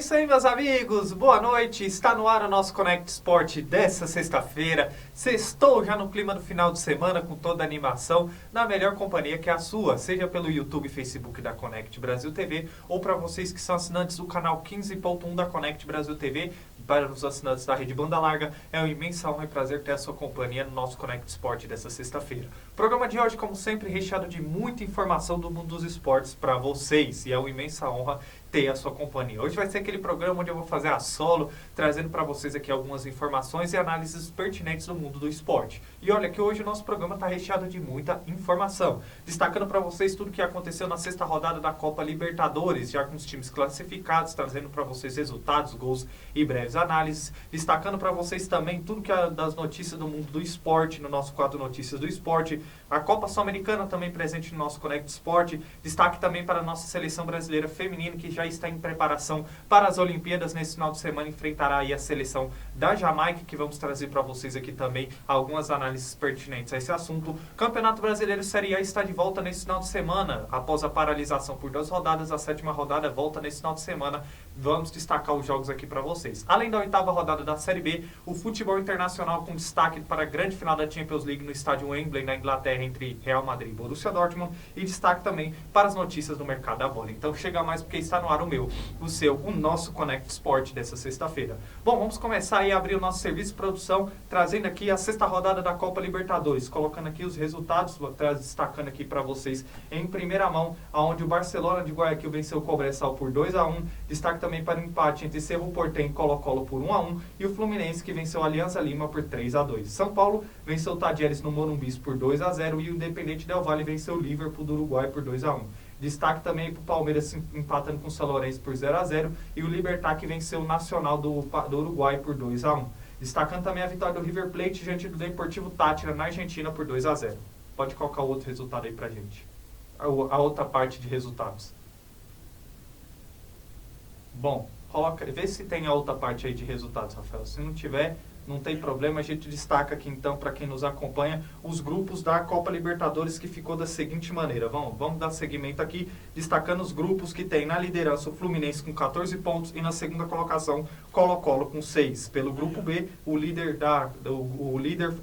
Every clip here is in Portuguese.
isso aí, meus amigos, boa noite, está no ar o nosso Connect Sport dessa sexta-feira. Sextou já no clima do final de semana com toda a animação, na melhor companhia que é a sua, seja pelo YouTube e Facebook da Connect Brasil TV, ou para vocês que são assinantes do canal 15.1 da Connect Brasil TV. Para os assinantes da Rede Banda Larga, é uma imensa honra e prazer ter a sua companhia no nosso Connect Sport dessa sexta-feira. O programa de hoje, como sempre, recheado de muita informação do mundo dos esportes para vocês, e é uma imensa honra ter a sua companhia. Hoje vai ser aquele programa onde eu vou fazer a solo, trazendo para vocês aqui algumas informações e análises pertinentes do mundo do esporte. E olha que hoje o nosso programa está recheado de muita informação, destacando para vocês tudo que aconteceu na sexta rodada da Copa Libertadores, já com os times classificados, trazendo para vocês resultados, gols e breves análises, destacando para vocês também tudo que é das notícias do mundo do esporte, no nosso quadro Notícias do Esporte, a Copa Sul-Americana também presente no nosso Connect Sport, destaque também para a nossa seleção brasileira feminina, que já está em preparação para as Olimpíadas. Nesse final de semana enfrentará aí a seleção da Jamaica, que vamos trazer para vocês aqui também algumas análises pertinentes a esse assunto. Campeonato Brasileiro Série A está de volta nesse final de semana, após a paralisação por 2 rodadas, a 7ª rodada volta nesse final de semana. Vamos destacar os jogos aqui para vocês. Além da 8ª rodada da Série B, o futebol internacional com destaque para a grande final da Champions League no estádio Wembley, na Inglaterra, entre Real Madrid e Borussia Dortmund, e destaque também para as notícias do mercado da bola. Então chega mais porque está no ar o nosso Connect Sport dessa sexta-feira. Bom, vamos começar aí a abrir o nosso serviço de produção, trazendo aqui a sexta rodada da Copa Libertadores, colocando aqui os resultados, destacando aqui para vocês em primeira mão, onde o Barcelona de Guayaquil venceu o Cobresal por 2-1, destaque também para o empate entre Cerro Porteño e Colo-Colo por 1-1, e o Fluminense que venceu a Alianza Lima por 3-2. São Paulo venceu o Talleres no Morumbi por 2-0 e o Independiente Del Valle venceu o Liverpool do Uruguai por 2-1. Destaque também para o Palmeiras empatando com o São Lourenço por 0-0 e o Libertad que venceu o Nacional do Uruguai por 2-1. Destacando também a vitória do River Plate diante do Deportivo Táchira na Argentina por 2-0. Pode colocar o outro resultado aí pra gente. A outra parte de resultados. Bom, vê se tem a outra parte aí de resultados, Rafael. Se não tiver, não tem problema, a gente destaca aqui então, para quem nos acompanha, os grupos da Copa Libertadores, que ficou da seguinte maneira. Vamos dar seguimento aqui, destacando os grupos que tem na liderança o Fluminense com 14 pontos e na segunda colocação Colo-Colo com 6. Pelo grupo B, o líder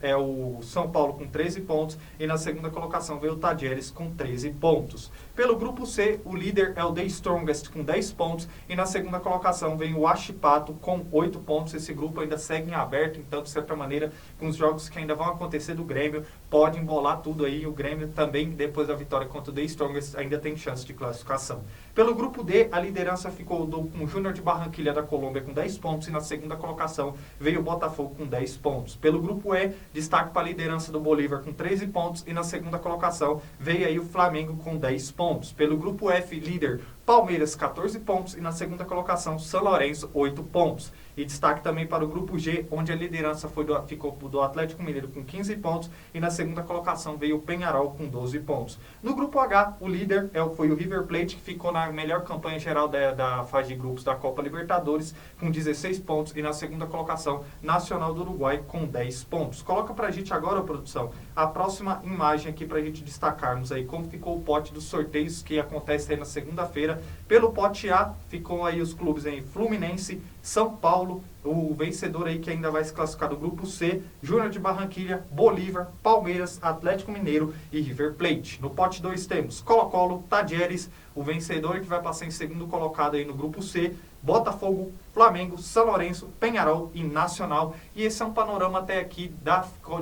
é o São Paulo com 13 pontos e na segunda colocação veio o Talleres com 13 pontos. Pelo grupo C, o líder é o The Strongest com 10 pontos e na segunda colocação vem o Huachipato com 8 pontos. Esse grupo ainda segue em aberto, então, de certa maneira, com os jogos que ainda vão acontecer do Grêmio, pode embolar tudo aí. O Grêmio também, depois da vitória contra o The Strongest, ainda tem chance de classificação. Pelo grupo D, a liderança ficou com o Júnior de Barranquilla da Colômbia com 10 pontos e na segunda colocação veio o Botafogo com 10 pontos. Pelo grupo E, destaque para a liderança do Bolívar com 13 pontos e na segunda colocação veio aí o Flamengo com 10 pontos. Pelo grupo F, líder Palmeiras 14 pontos e na segunda colocação São Lourenço 8 pontos. E destaque também para o grupo G, onde a liderança ficou do Atlético Mineiro com 15 pontos e na segunda colocação veio o Peñarol com 12 pontos. No grupo H, o líder foi o River Plate, que ficou na melhor campanha geral da fase de grupos da Copa Libertadores com 16 pontos e na segunda colocação Nacional do Uruguai com 10 pontos. Coloca pra gente agora, produção, a próxima imagem aqui pra gente destacarmos aí como ficou o pote dos sorteios que acontece aí na segunda-feira. Pelo pote A, ficou aí os clubes aí Fluminense, São Paulo, o vencedor aí que ainda vai se classificar do grupo C, Júnior de Barranquilla, Bolívar, Palmeiras, Atlético Mineiro e River Plate. No pote 2 temos Colo-Colo, Talleres, o vencedor que vai passar em segundo colocado aí no grupo C, Botafogo, Flamengo, São Lourenço, Peñarol e Nacional. E esse é um panorama até aqui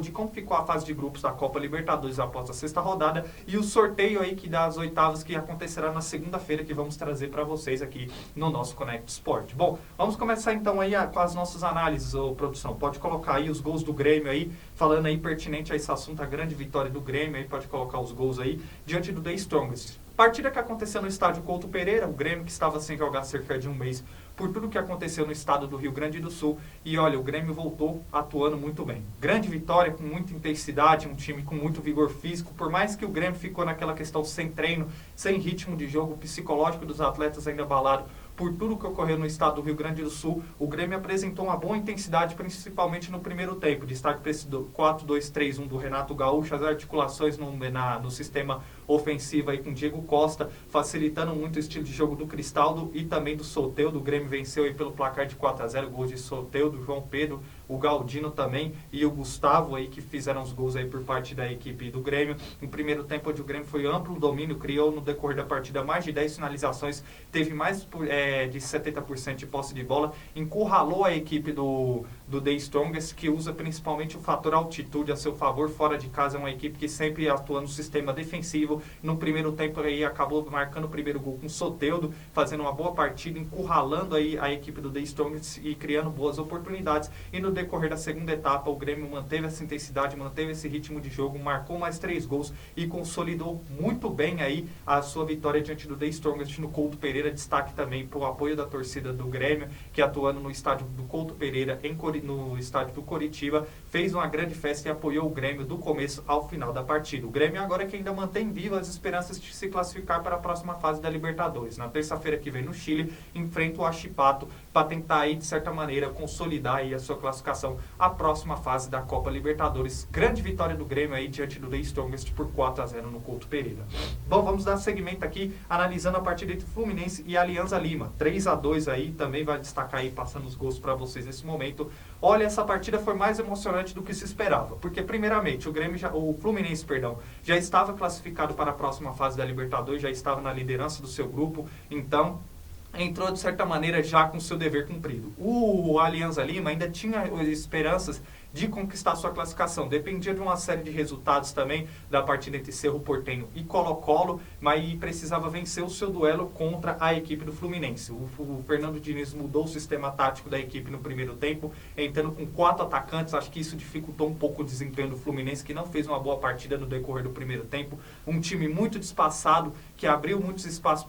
de como ficou a fase de grupos da Copa Libertadores após a sexta rodada e o sorteio aí que das oitavas que acontecerá na segunda-feira, que vamos trazer para vocês aqui no nosso Connect Sport. Bom, vamos começar então aí com as nossas análises, produção. Pode colocar aí os gols do Grêmio aí, falando aí pertinente a esse assunto, a grande vitória do Grêmio aí, pode colocar os gols aí, diante do The Strongest. Partida que aconteceu no estádio Couto Pereira, o Grêmio que estava sem jogar cerca de um mês por tudo que aconteceu no estado do Rio Grande do Sul. E olha, o Grêmio voltou atuando muito bem. Grande vitória, com muita intensidade, um time com muito vigor físico. Por mais que o Grêmio ficou naquela questão sem treino, sem ritmo de jogo, psicológico dos atletas ainda abalado por tudo que ocorreu no estado do Rio Grande do Sul. O Grêmio apresentou uma boa intensidade, principalmente no primeiro tempo. Destaque para esse 4-2-3-1 do Renato Gaúcho, as articulações no sistema ofensivo aí com Diego Costa, facilitando muito o estilo de jogo do Cristaldo e também do Soteldo. O Grêmio venceu aí pelo placar de 4-0, gols de Soteldo, João Pedro, o Galdino também e o Gustavo aí que fizeram os gols aí por parte da equipe do Grêmio. No primeiro tempo, onde o Grêmio foi amplo domínio, criou no decorrer da partida mais de 10 finalizações, teve mais de 70% de posse de bola, encurralou a equipe do The Strongest, que usa principalmente o fator altitude a seu favor. Fora de casa é uma equipe que sempre atua no sistema defensivo. No primeiro tempo aí acabou marcando o primeiro gol com o Soteldo, fazendo uma boa partida, encurralando aí a equipe do The Strongest e criando boas oportunidades. E no decorrer da segunda etapa, o Grêmio manteve essa intensidade, manteve esse ritmo de jogo, marcou mais 3 gols e consolidou muito bem aí a sua vitória diante do The Strongest no Couto Pereira. Destaque também para o apoio da torcida do Grêmio, que atuando no estádio do Couto Pereira, no estádio do Coritiba, fez uma grande festa e apoiou o Grêmio do começo ao final da partida. O Grêmio agora que ainda mantém viva as esperanças de se classificar para a próxima fase da Libertadores. Na terça-feira que vem no Chile, enfrenta o Huachipato para tentar aí, de certa maneira, consolidar aí a sua classificação à próxima fase da Copa Libertadores. Grande vitória do Grêmio aí diante do The Strongest por 4-0 no Couto Pereira. Bom, vamos dar seguimento aqui, analisando a partida entre Fluminense e Alianza Lima. 3-2 aí, também vai destacar aí, passando os gols para vocês nesse momento. Olha, essa partida foi mais emocionante do que se esperava, porque primeiramente o Fluminense já estava classificado para a próxima fase da Libertadores, já estava na liderança do seu grupo, então entrou de certa maneira já com seu dever cumprido. O Alianza Lima ainda tinha esperanças de conquistar sua classificação. Dependia de uma série de resultados também da partida entre Cerro Porteño e Colo-Colo, mas precisava vencer o seu duelo contra a equipe do Fluminense. O Fernando Diniz mudou o sistema tático da equipe no primeiro tempo, entrando com 4 atacantes. Acho que isso dificultou um pouco o desempenho do Fluminense, que não fez uma boa partida no decorrer do primeiro tempo. Um time muito espaçado, que abriu muitos espaços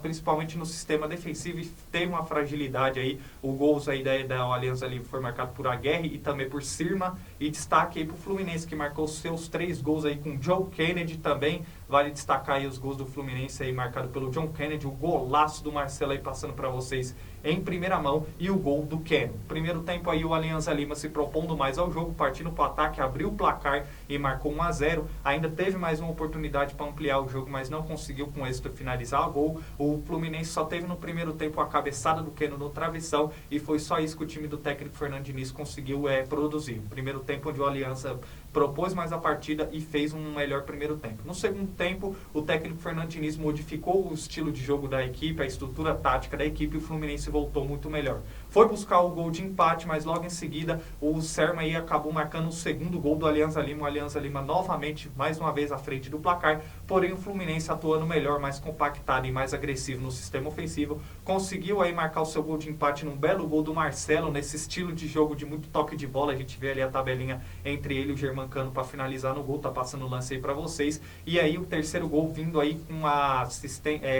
principalmente no sistema defensivo, e teve uma fragilidade aí. O gols aí da Alianza Lima foi marcado por Aguirre e também por Sirma, e destaque aí para o Fluminense, que marcou seus 3 gols aí com John Kennedy também. Vale destacar aí os gols do Fluminense aí marcado pelo John Kennedy, o golaço do Marcelo aí passando para vocês em primeira mão, e o gol do Keno. Primeiro tempo aí o Alianza Lima se propondo mais ao jogo, partindo para o ataque, abriu o placar e marcou 1-0. Ainda teve mais uma oportunidade para ampliar o jogo, mas não conseguiu com êxito finalizar o gol. O Fluminense só teve no primeiro tempo a cabeçada do Keno no travessão, e foi só isso que o time do técnico Fernando Diniz conseguiu produzir. Primeiro tempo onde o Alianza propôs mais a partida e fez um melhor primeiro tempo. No segundo tempo, o técnico Fernando Diniz modificou o estilo de jogo da equipe, a estrutura tática da equipe, e o Fluminense voltou muito melhor. Foi buscar o gol de empate, mas logo em seguida o Serma aí acabou marcando o segundo gol do Alianza Lima. O Alianza Lima novamente, mais uma vez à frente do placar, porém o Fluminense atuando melhor, mais compactado e mais agressivo no sistema ofensivo, conseguiu aí marcar o seu gol de empate num belo gol do Marcelo, nesse estilo de jogo de muito toque de bola. A gente vê ali a tabelinha entre ele e o Germancano para finalizar no gol, tá passando o lance aí para vocês. E aí o terceiro gol vindo aí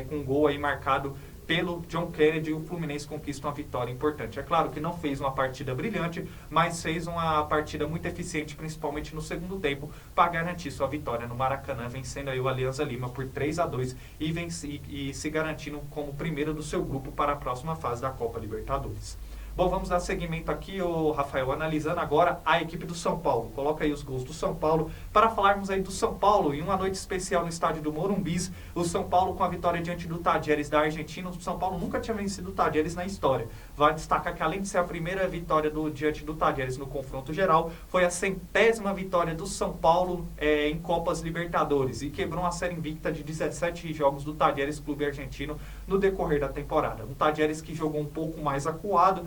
com um gol aí marcado pelo John Kennedy, o Fluminense conquista uma vitória importante. É claro que não fez uma partida brilhante, mas fez uma partida muito eficiente, principalmente no segundo tempo, para garantir sua vitória no Maracanã, vencendo aí o Alianza Lima por 3-2 e se garantindo como primeiro do seu grupo para a próxima fase da Copa Libertadores. Bom, vamos dar seguimento aqui, Rafael, analisando agora a equipe do São Paulo. Coloca aí os gols do São Paulo, para falarmos aí do São Paulo, em uma noite especial no estádio do Morumbis. O São Paulo com a vitória diante do Talleres da Argentina. O São Paulo nunca tinha vencido o Talleres na história. Vale destacar que, além de ser a primeira vitória diante do Talleres no confronto geral, foi a 100ª vitória do São Paulo em Copas Libertadores, e quebrou uma série invicta de 17 jogos do Talleres, clube argentino, no decorrer da temporada. Um Talleres que jogou um pouco mais acuado,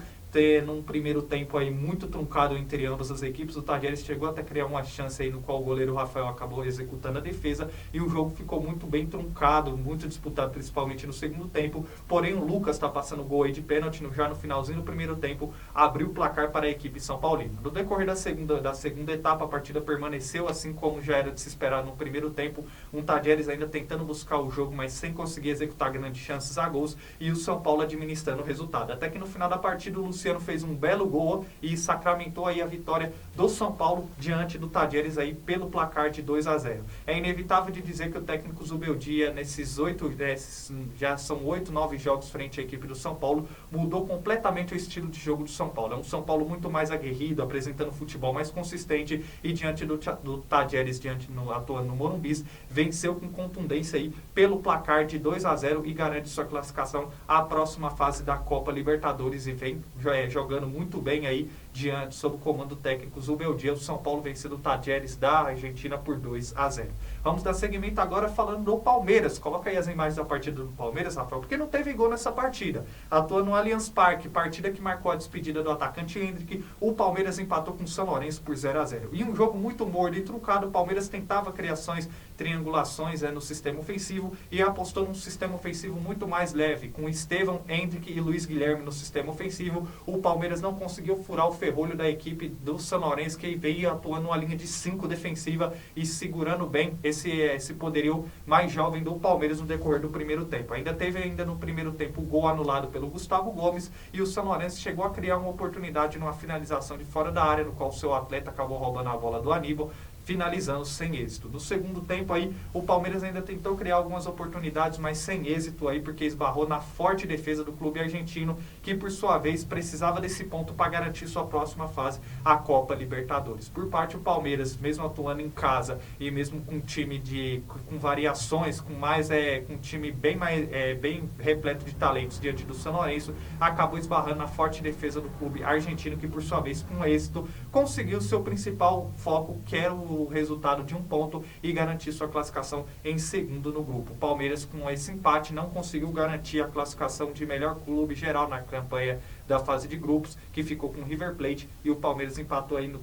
num primeiro tempo aí muito truncado entre ambas as equipes. O Talleres chegou até a criar uma chance aí no qual o goleiro Rafael acabou executando a defesa, e o jogo ficou muito bem truncado, muito disputado, principalmente no segundo tempo. Porém o Lucas está passando gol aí de pênalti já no finalzinho do primeiro tempo, abriu o placar para a equipe São Paulina. No decorrer da segunda etapa, a partida permaneceu assim como já era de se esperar no primeiro tempo, um Talleres ainda tentando buscar o jogo, mas sem conseguir executar grandes chances a gols, e o São Paulo administrando o resultado. Até que no final da partida o Luciano fez um belo gol e sacramentou aí a vitória do São Paulo diante do Tadieres aí pelo placar de 2-0. É inevitável de dizer que o técnico Zubeldia, já são 8, 9 jogos frente à equipe do São Paulo, mudou completamente o estilo de jogo do São Paulo. É um São Paulo muito mais aguerrido, apresentando futebol mais consistente e diante do Tadieres, atuando no Morumbi, venceu com contundência aí pelo placar de 2-0 e garante sua classificação à próxima fase da Copa Libertadores e vem jogando muito bem aí diante, sob o comando técnico Zubeldia. O São Paulo vencendo o Tadieres da Argentina por 2-0. Vamos dar seguimento agora falando do Palmeiras. Coloca aí as imagens da partida do Palmeiras, Rafael, porque não teve gol nessa partida. Atua no Allianz Parque, partida que marcou a despedida do atacante Hendrick. O Palmeiras empatou com o São Lourenço por 0-0. E um jogo muito morno e truncado. O Palmeiras tentava criações, triangulações no sistema ofensivo e apostou num sistema ofensivo muito mais leve, com Estevão, Hendrick e Luiz Guilherme no sistema ofensivo. O Palmeiras não conseguiu furar o ferrolho da equipe do São Lourenço, que veio atuando numa linha de 5 defensiva e segurando bem esse poderio mais jovem do Palmeiras no decorrer do primeiro tempo. Ainda teve no primeiro tempo o gol anulado pelo Gustavo Gomes e o São Lourenço chegou a criar uma oportunidade numa finalização de fora da área, no qual o seu atleta acabou roubando a bola do Aníbal, finalizando sem êxito. No segundo tempo aí, o Palmeiras ainda tentou criar algumas oportunidades, mas sem êxito aí, porque esbarrou na forte defesa do clube argentino, que por sua vez precisava desse ponto para garantir sua próxima fase, a Copa Libertadores. Por parte do Palmeiras, mesmo atuando em casa e mesmo com um time com variações, com um time bem repleto de talentos diante do São Lourenço, acabou esbarrando na forte defesa do clube argentino, que por sua vez, com êxito, conseguiu seu principal foco, que era o resultado de um ponto e garantir sua classificação em segundo no grupo. O Palmeiras, com esse empate, não conseguiu garantir a classificação de melhor clube geral na campanha da fase de grupos, que ficou com o River Plate, e o Palmeiras empatou aí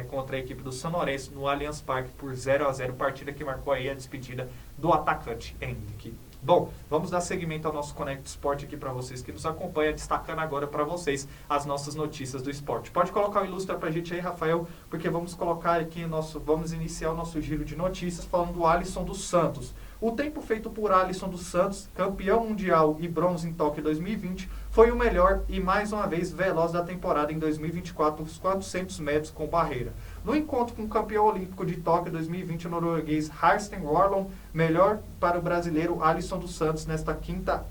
contra a equipe do São Lourenço no Allianz Parque por 0-0, partida que marcou aí a despedida do atacante Henrique. Bom, vamos dar seguimento ao nosso Conecta Esporte aqui para vocês que nos acompanham, destacando agora para vocês as nossas notícias do esporte. Pode colocar o ilustra para a gente aí, Rafael, porque vamos colocar aqui vamos iniciar o nosso giro de notícias falando do Alisson dos Santos. O tempo feito por Alisson dos Santos, campeão mundial e bronze em Tóquio 2020, foi o melhor e mais uma vez veloz da temporada em 2024, os 400 metros com barreira. No encontro com o campeão olímpico de Tóquio 2020, o norueguês Harsten Warlon, melhor para o brasileiro Alisson dos Santos nesta quinta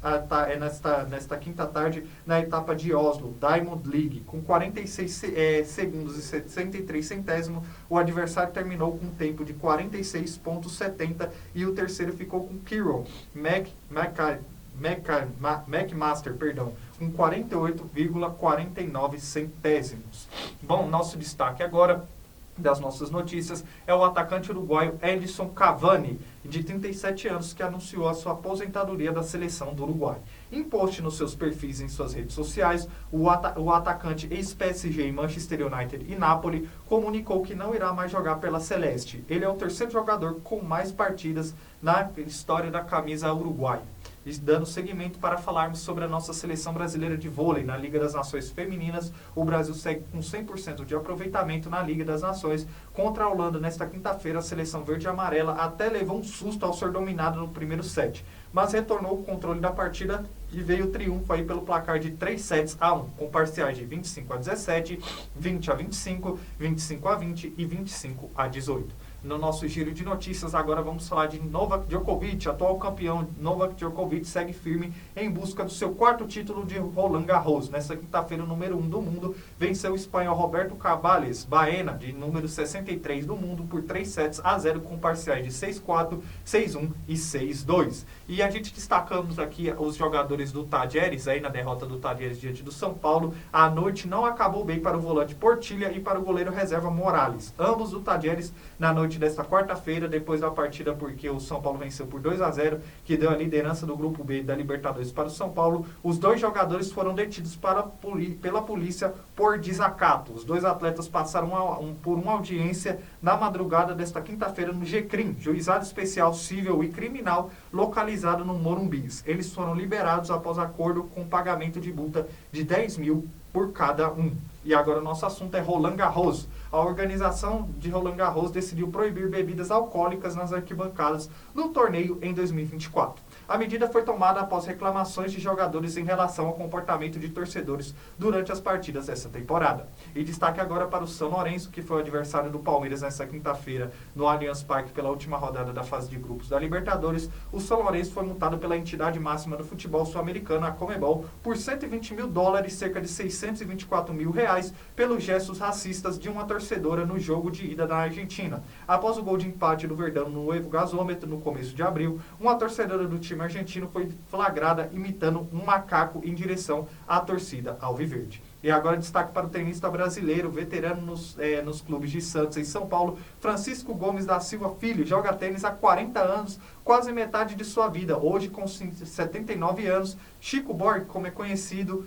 tarde na etapa de Oslo, Diamond League. Com 46 segundos e 63 centésimos, o adversário terminou com um tempo de 46,70 e o terceiro ficou com Kirill McMaster, com 48,49 centésimos. Bom, nosso destaque agora das nossas notícias é o atacante uruguaio Edson Cavani, de 37 anos, que anunciou a sua aposentadoria da seleção do Uruguai. Em post nos seus perfis em suas redes sociais, o atacante ex-PSG, Manchester United e Napoli comunicou que não irá mais jogar pela Celeste. Ele é o terceiro jogador com mais partidas na história da camisa uruguaia. Dando seguimento para falarmos sobre a nossa seleção brasileira de vôlei na Liga das Nações Femininas, o Brasil segue com 100% de aproveitamento na Liga das Nações. Contra a Holanda, nesta quinta-feira, a seleção verde e amarela até levou um susto ao ser dominada no primeiro set, mas retornou o controle da partida e veio o triunfo aí pelo placar de 3-1, com parciais de 25-17, 20-25, 25-20 e 25-18. No nosso giro de notícias, agora vamos falar de Novak Djokovic. Atual campeão Novak Djokovic segue firme em busca do seu quarto título de Roland Garros. Nesta quinta-feira, o número 1 do mundo venceu o espanhol Roberto Cabales Baena, de número 63 do mundo, por 3-0, com parciais de 6-4, 6-1 e 6-2. E a gente destacamos aqui os jogadores do Tadieres, aí na derrota do Tadieres diante do São Paulo. A noite não acabou bem para o volante Portilha e para o goleiro reserva Morales. Ambos do Tadieres na noite desta quarta-feira, depois da partida, porque o São Paulo venceu por 2-0, que deu a liderança do grupo B da Libertadores para o São Paulo. Os dois jogadores foram detidos pela polícia por desacato. Os dois atletas passaram por uma audiência na madrugada desta quinta-feira no GCRIM, Juizado Especial Civil e Criminal, localizado no Morumbis. Eles foram liberados após acordo com pagamento de multa de 10 mil por cada um. E agora o nosso assunto é Roland Garros. A organização de Roland Garros decidiu proibir bebidas alcoólicas nas arquibancadas no torneio em 2024. A medida foi tomada após reclamações de jogadores em relação ao comportamento de torcedores durante as partidas dessa temporada. E destaque agora para o São Lourenço, que foi o adversário do Palmeiras nessa quinta-feira no Allianz Parque pela última rodada da fase de grupos da Libertadores. O São Lourenço foi multado pela entidade máxima do futebol sul-americano, a Conmebol, por $120 mil, cerca de R$624 mil, pelos gestos racistas de uma torcedora no jogo de ida na Argentina. Após o gol de empate do Verdão no Evo Gasômetro, no começo de abril, uma torcedora do time argentino foi flagrada imitando um macaco em direção à torcida alviverde. E agora destaque para o tenista brasileiro, veterano nos clubes de Santos e São Paulo, Francisco Gomes da Silva Filho, joga tênis há 40 anos, quase metade de sua vida. Hoje, com 79 anos, Chico Buarque, como é conhecido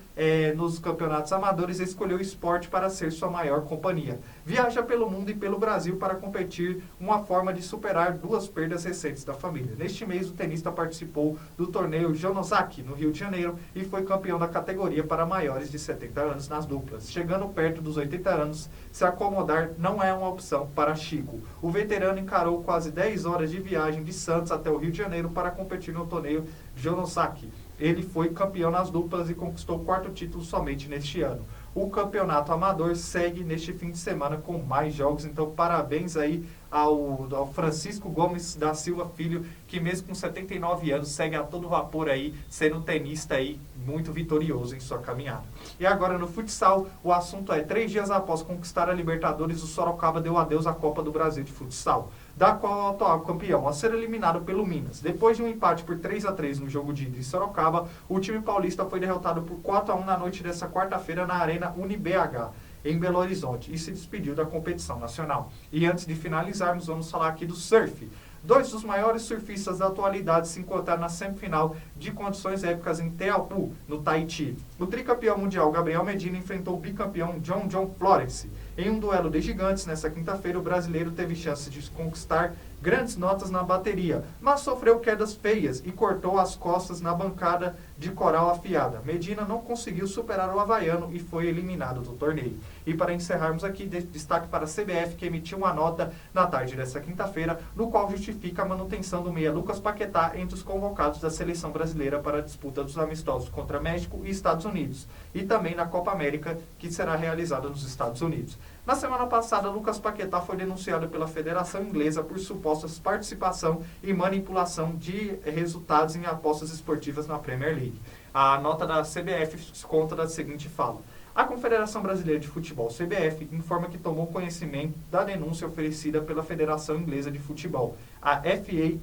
nos campeonatos amadores, escolheu o esporte para ser sua maior companhia. Viaja pelo mundo e pelo Brasil para competir, uma forma de superar 2 perdas recentes da família. Neste mês, o tenista participou do torneio Jonosaki, no Rio de Janeiro, e foi campeão da categoria para maiores de 70 anos nas duplas. Chegando perto dos 80 anos, se acomodar não é uma opção para Chico. O veterano encarou quase 10 horas de viagem de Santos até o Rio de Janeiro para competir no torneio Jonosaki. Ele foi campeão nas duplas e conquistou o 4º título somente neste ano. O campeonato amador segue neste fim de semana com mais jogos, então parabéns aí ao Francisco Gomes da Silva Filho, que mesmo com 79 anos segue a todo vapor aí, sendo um tenista aí muito vitorioso em sua caminhada. E agora no futsal, o assunto é: 3 dias após conquistar a Libertadores, o Sorocaba deu adeus à Copa do Brasil de futsal, da qual é o atual campeão, a ser eliminado pelo Minas. Depois de um empate por 3-3 no jogo de ida em Sorocaba, o time paulista foi derrotado por 4-1 na noite dessa quarta-feira na Arena UniBH, em Belo Horizonte, e se despediu da competição nacional. E antes de finalizarmos, vamos falar aqui do surf. 2 dos maiores surfistas da atualidade se encontraram na semifinal de condições épicas em Teahupo'o, no Tahiti. O tricampeão mundial Gabriel Medina enfrentou o bicampeão John Florence. Em um duelo de gigantes, nesta quinta-feira, o brasileiro teve chance de conquistar grandes notas na bateria, mas sofreu quedas feias e cortou as costas na bancada de coral afiada. Medina não conseguiu superar o havaiano e foi eliminado do torneio. E para encerrarmos aqui, destaque para a CBF, que emitiu uma nota na tarde desta quinta-feira, no qual justifica a manutenção do meia Lucas Paquetá entre os convocados da seleção brasileira para a disputa dos amistosos contra México e Estados Unidos, e também na Copa América, que será realizada nos Estados Unidos. Na semana passada, Lucas Paquetá foi denunciado pela Federação Inglesa por supostas participação e manipulação de resultados em apostas esportivas na Premier League. A nota da CBF conta da seguinte fala: a Confederação Brasileira de Futebol, CBF, informa que tomou conhecimento da denúncia oferecida pela Federação Inglesa de Futebol, a FA,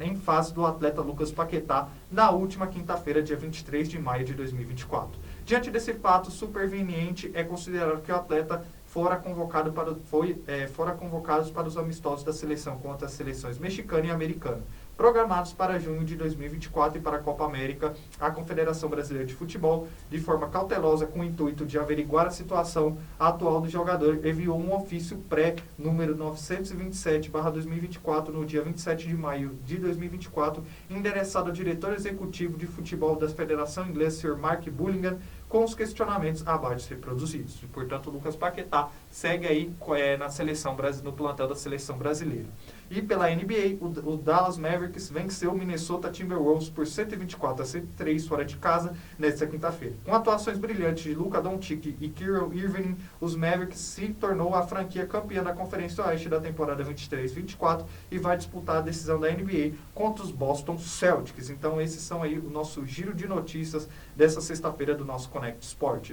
em face do atleta Lucas Paquetá, na última quinta-feira, dia 23 de maio de 2024. Diante desse fato superveniente, é considerado que o atleta fora convocado para os amistosos da seleção contra as seleções mexicana e americana, programados para junho de 2024, e para a Copa América. A Confederação Brasileira de Futebol, de forma cautelosa, com o intuito de averiguar a situação atual do jogador, enviou um ofício número 927/2024, no dia 27 de maio de 2024, endereçado ao diretor executivo de futebol da Federação Inglesa, Sr. Mark Bullingham, com os questionamentos abaixo reproduzidos. E, portanto, o Lucas Paquetá segue aí no plantel da seleção brasileira. E pela NBA, o Dallas Mavericks venceu o Minnesota Timberwolves por 124-103 fora de casa nesta quinta-feira. Com atuações brilhantes de Luka Doncic e Kyrie Irving, os Mavericks se tornou a franquia campeã da Conferência Oeste da temporada 23-24 e vai disputar a decisão da NBA contra os Boston Celtics. Então, esses são aí o nosso giro de notícias dessa sexta-feira do nosso Connect Sport.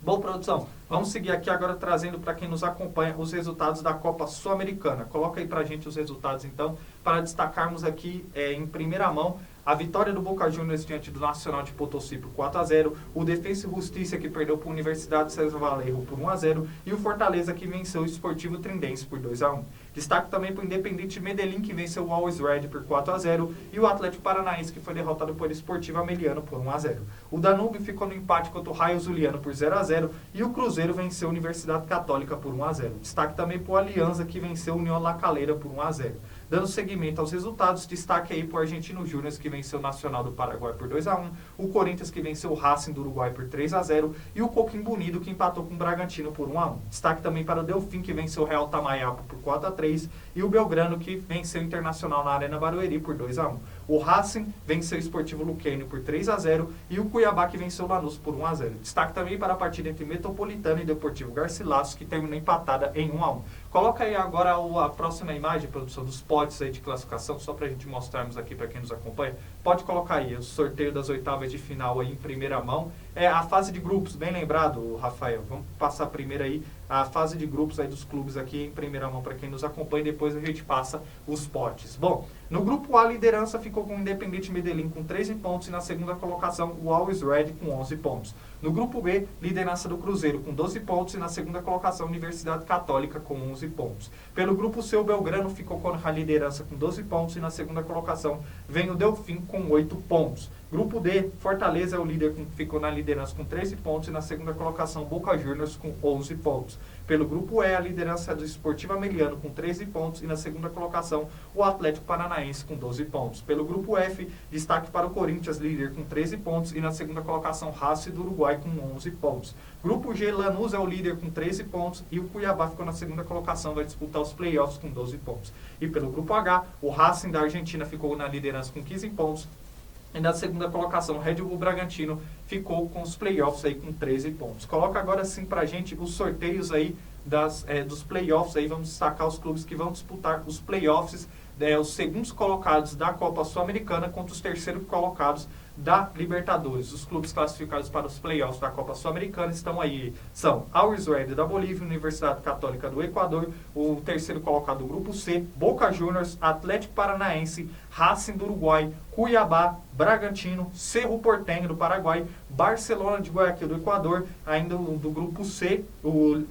Bom, produção, vamos seguir aqui agora trazendo para quem nos acompanha os resultados da Copa Sul-Americana. Coloca aí para a gente os resultados, então, para destacarmos aqui em primeira mão a vitória do Boca Juniors diante do Nacional de Potosí por 4-0, o Defensa e Justiça, que perdeu para a Universidade César Vallejo por 1-0, e o Fortaleza, que venceu o Sportivo Trindense por 2-1. Destaque também para o Independente Medellín, que venceu o Always Red por 4-0, e o Atlético Paranaense, que foi derrotado por Esportivo Ameliano por 1-0. O Danúbio ficou no empate contra o Raio Zuliano por 0-0, e o Cruzeiro venceu a Universidade Católica por 1-0. Destaque também para o Alianza, que venceu a União La Calera por 1-0. Dando seguimento aos resultados, destaque aí para o Argentino Júnior, que venceu o Nacional do Paraguai por 2-1, o Corinthians, que venceu o Racing do Uruguai por 3-0, e o Coquimbo Unido, que empatou com o Bragantino por 1-1. Destaque também para o Delfim, que venceu o Real Tamayapo por 4-3, e o Belgrano, que venceu o Internacional na Arena Barueri por 2-1. O Racing venceu o Esportivo Luquenio por 3-0 e o Cuiabá que venceu o Lanús por 1-0. Destaque também para a partida entre Metropolitano e Deportivo Garcilaso, que terminou empatada em 1-1. Coloca aí agora a próxima imagem, produção, dos potes aí de classificação, só para a gente mostrarmos aqui para quem nos acompanha. Pode colocar aí o sorteio das oitavas de final aí em primeira mão. É a fase de grupos, bem lembrado, Rafael. Vamos passar primeiro aí a fase de grupos aí dos clubes aqui em primeira mão para quem nos acompanha, depois a gente passa os potes. Bom, no grupo A, a liderança ficou com o Independiente Medellín com 13 pontos e na segunda colocação o Always Red com 11 pontos. No grupo B, liderança do Cruzeiro com 12 pontos e na segunda colocação Universidade Católica com 11 pontos. Pelo grupo C, o Belgrano ficou com a liderança com 12 pontos e na segunda colocação vem o Delfim com 8 pontos. Grupo D, Fortaleza é o líder, ficou na liderança com 13 pontos e na segunda colocação Boca Juniors com 11 pontos. Pelo grupo E, a liderança é do Esportivo Ameliano com 13 pontos e na segunda colocação o Atlético Paranaense com 12 pontos. Pelo grupo F, destaque para o Corinthians, líder com 13 pontos e na segunda colocação Racing do Uruguai com 11 pontos. Grupo G, Lanús é o líder com 13 pontos e o Cuiabá ficou na segunda colocação, vai disputar os playoffs com 12 pontos. E pelo grupo H, o Racing da Argentina ficou na liderança com 15 pontos. E na segunda colocação, o Red Bull Bragantino ficou com os playoffs aí com 13 pontos. Coloca agora sim pra gente os sorteios aí dos playoffs aí. Vamos destacar os clubes que vão disputar os playoffs, os segundos colocados da Copa Sul-Americana contra os terceiros colocados da Libertadores. Os clubes classificados para os playoffs da Copa Sul-Americana estão aí, são Always Red da Bolívia, Universidade Católica do Equador, o terceiro colocado do grupo C, Boca Juniors, Atlético Paranaense, Racing do Uruguai, Cuiabá, Bragantino, Cerro Porteño do Paraguai, Barcelona de Guayaquil do Equador, ainda do grupo C,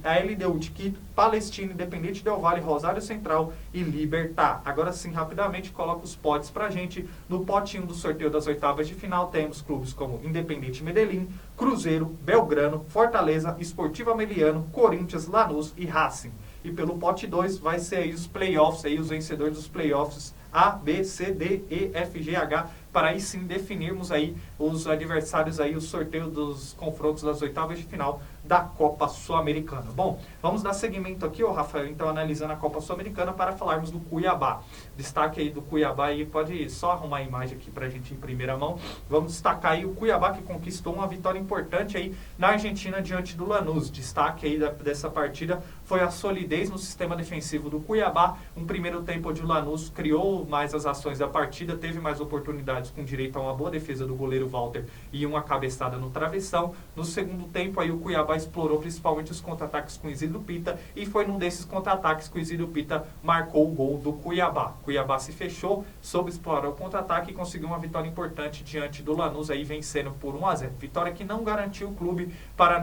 a LDU de Quito, Palestina, Independente Del Valle, Rosário Central e Libertad. Agora sim, rapidamente, coloca os potes pra gente. No potinho do sorteio das oitavas de final, temos clubes como Independiente Medellín, Cruzeiro, Belgrano, Fortaleza, Esportivo Ameliano, Corinthians, Lanús e Racing. E pelo pote 2 vai ser aí os playoffs, aí os vencedores dos playoffs A, B, C, D, E, F, G, H, para aí sim definirmos aí os adversários aí, o sorteio dos confrontos das oitavas de final da Copa Sul-Americana. Bom, vamos dar seguimento aqui, Rafael, então analisando a Copa Sul-Americana para falarmos do Cuiabá. Destaque aí do Cuiabá aí, pode só arrumar a imagem aqui pra gente em primeira mão. Vamos destacar aí o Cuiabá que conquistou uma vitória importante aí na Argentina diante do Lanús. Destaque aí dessa partida foi a solidez no sistema defensivo do Cuiabá. Um primeiro tempo onde o Lanús criou mais as ações da partida, teve mais oportunidades com direito a uma boa defesa do goleiro Walter e uma cabeçada no travessão. No segundo tempo aí o Cuiabá explorou principalmente os contra-ataques com o Isidro Pita e foi num desses contra-ataques que o Isidro Pita marcou o gol do Cuiabá. Cuiabá se fechou, soube explorar o contra-ataque e conseguiu uma vitória importante diante do Lanús, aí vencendo por 1-0. Vitória que não garantiu o clube para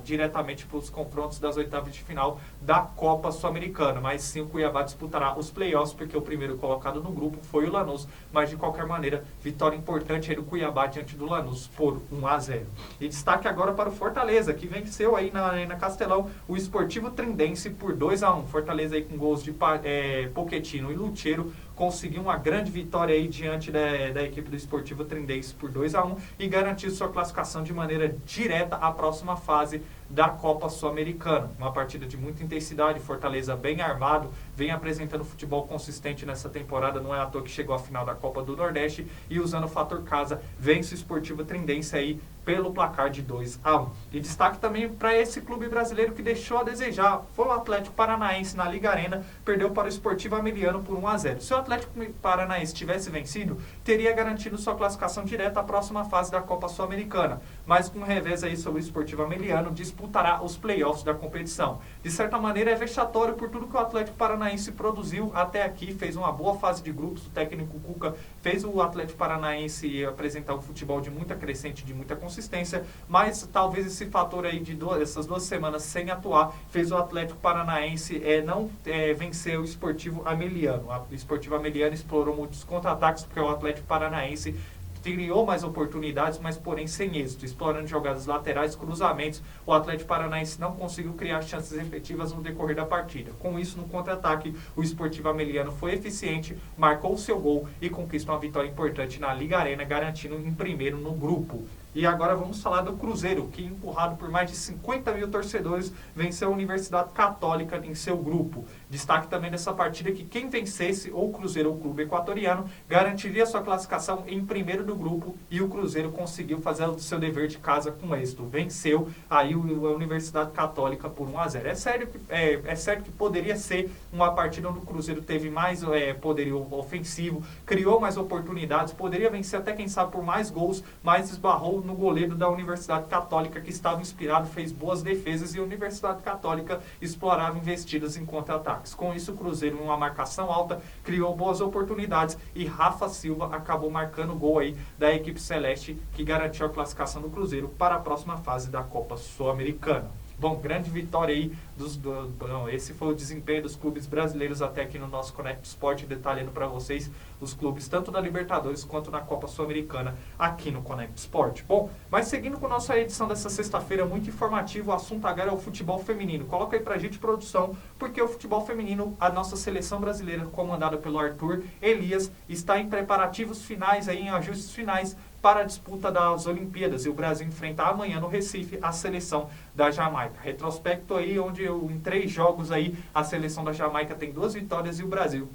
diretamente para os confrontos das oitavas de final da Copa Sul-Americana, mas sim o Cuiabá disputará os playoffs, porque o primeiro colocado no grupo foi o Lanús, mas de qualquer maneira, vitória importante aí do Cuiabá diante do Lanús por 1-0. E destaque agora para o Fortaleza, que venceu aí na Castelão o Sportivo Trindense por 2-1. Fortaleza aí com gols de Pochettino e Lucheiro conseguiu uma grande vitória aí diante da equipe do Sportivo Trindense por 2-1 e garantiu sua classificação de maneira direta à próxima fase da Copa Sul-Americana. Uma partida de muita intensidade, Fortaleza bem armado, vem apresentando futebol consistente nessa temporada, não é à toa que chegou à final da Copa do Nordeste e usando o fator casa, vence o Sportivo Trindense aí pelo placar de 2-1. E destaque também para esse clube brasileiro que deixou a desejar, foi o Atlético Paranaense na Liga Arena, perdeu para o Esportivo Ameliano por 1-0. Se o Atlético Paranaense tivesse vencido, teria garantido sua classificação direta à próxima fase da Copa Sul-Americana, mas com revés aí sobre o Esportivo Ameliano, disputará os playoffs da competição. De certa maneira é vexatório por tudo que o Atlético Paranaense produziu até aqui, fez uma boa fase de grupos, o técnico Cuca fez o Atlético Paranaense apresentar um futebol de muita crescente, de muita consistência, mas talvez esse fator aí de essas 2 semanas sem atuar fez o Atlético Paranaense não vencer o Esportivo Ameliano. O Esportivo Ameliano explorou muitos contra-ataques porque o Atlético Paranaense criou mais oportunidades, mas porém sem êxito, explorando jogadas laterais, cruzamentos, o Atlético Paranaense não conseguiu criar chances efetivas no decorrer da partida. Com isso, no contra-ataque, o Esportivo Ameliano foi eficiente, marcou o seu gol e conquista uma vitória importante na Liga Arena, garantindo em primeiro no grupo. E agora vamos falar do Cruzeiro, que empurrado por mais de 50 mil torcedores, venceu a Universidade Católica em seu grupo. Destaque também dessa partida que quem vencesse, ou o Cruzeiro ou o clube equatoriano, garantiria sua classificação em primeiro do grupo, e o Cruzeiro conseguiu fazer o seu dever de casa com êxito. Venceu aí a Universidade Católica por 1-0. É certo que poderia ser uma partida onde o Cruzeiro teve mais poderio ofensivo, criou mais oportunidades, poderia vencer até quem sabe por mais gols, mas esbarrou no goleiro da Universidade Católica, que estava inspirado, fez boas defesas, e a Universidade Católica explorava investidas em contra-ataques. Com isso, o Cruzeiro, em uma marcação alta, criou boas oportunidades, e Rafa Silva acabou marcando o gol aí da equipe celeste, que garantiu a classificação do Cruzeiro para a próxima fase da Copa Sul-Americana. Bom, grande vitória aí. Esse foi o desempenho dos clubes brasileiros até aqui no nosso Conect Sport, detalhando para vocês os clubes tanto da Libertadores quanto na Copa Sul-Americana aqui no Conect Sport. Bom, mas seguindo com a nossa edição dessa sexta-feira, muito informativo, o assunto agora é o futebol feminino. Coloca aí pra gente, produção, porque o futebol feminino, a nossa seleção brasileira, comandada pelo Arthur Elias, está em preparativos finais, aí, em ajustes finais, para a disputa das Olimpíadas, e o Brasil enfrenta amanhã no Recife a seleção da Jamaica. Retrospecto aí, onde em 3 jogos aí a seleção da Jamaica tem 2 vitórias e o Brasil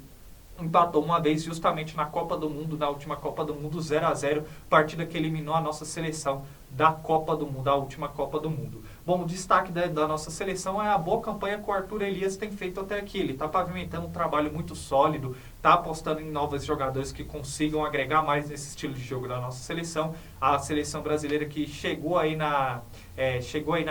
empatou uma vez justamente na Copa do Mundo, na última Copa do Mundo, 0-0, partida que eliminou a nossa seleção da Copa do Mundo, da última Copa do Mundo. Bom, o destaque da nossa seleção é a boa campanha que o Arthur Elias tem feito até aqui. Ele está pavimentando um trabalho muito sólido, está apostando em novos jogadores que consigam agregar mais nesse estilo de jogo da nossa seleção. A seleção brasileira que chegou aí na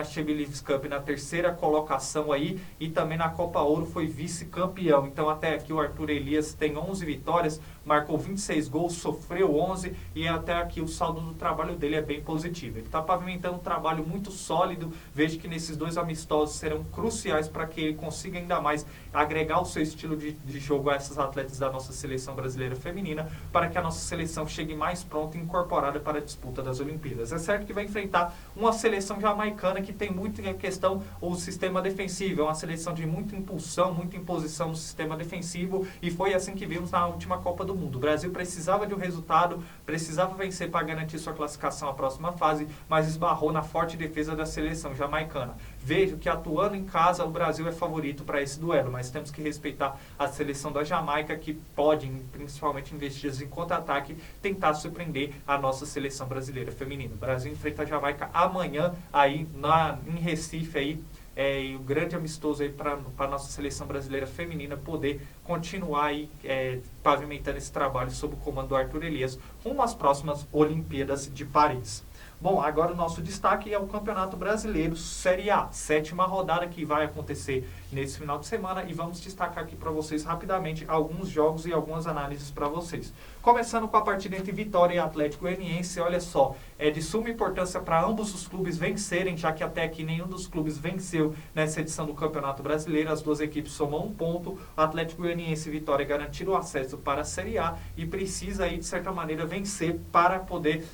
Champions Cup na 3ª colocação aí, e também na Copa Ouro foi vice-campeão. Então até aqui o Arthur Elias tem 11 vitórias, marcou 26 gols, sofreu 11, e até aqui o saldo do trabalho dele é bem positivo. Ele está pavimentando um trabalho muito sólido. Vejo que nesses 2 amistosos serão cruciais para que ele consiga ainda mais agregar o seu estilo de jogo a essas atletas da nossa seleção brasileira feminina, para que a nossa seleção chegue mais pronta e incorporada para a disputa das Olimpíadas. É certo que vai enfrentar uma seleção jamaicana que tem muito em questão o sistema defensivo, é uma seleção de muita impulsão, muita imposição no sistema defensivo, e foi assim que vimos na última Copa do Mundo. O Brasil precisava de um resultado, precisava vencer para garantir sua classificação à próxima fase, mas esbarrou na forte defesa da seleção jamaicana. Vejo que atuando em casa o Brasil é favorito para esse duelo, mas temos que respeitar a seleção da Jamaica, que pode, principalmente em investidas em contra-ataque, tentar surpreender a nossa seleção brasileira feminina. O Brasil enfrenta a Jamaica amanhã aí em Recife aí, e o grande amistoso aí para a nossa seleção brasileira feminina poder continuar aí pavimentando esse trabalho sob o comando do Arthur Elias rumo às próximas Olimpíadas de Paris. Bom, agora o nosso destaque é o Campeonato Brasileiro Série A, 7ª rodada que vai acontecer nesse final de semana, e vamos destacar aqui para vocês rapidamente alguns jogos e algumas análises para vocês. Começando com a partida entre Vitória e Atlético Goianiense, olha só, é de suma importância para ambos os clubes vencerem, já que até aqui nenhum dos clubes venceu nessa edição do Campeonato Brasileiro. As 2 equipes somam 1 ponto, o Atlético Goianiense e Vitória garantiram o acesso para a Série A, e precisa aí de certa maneira vencer para poder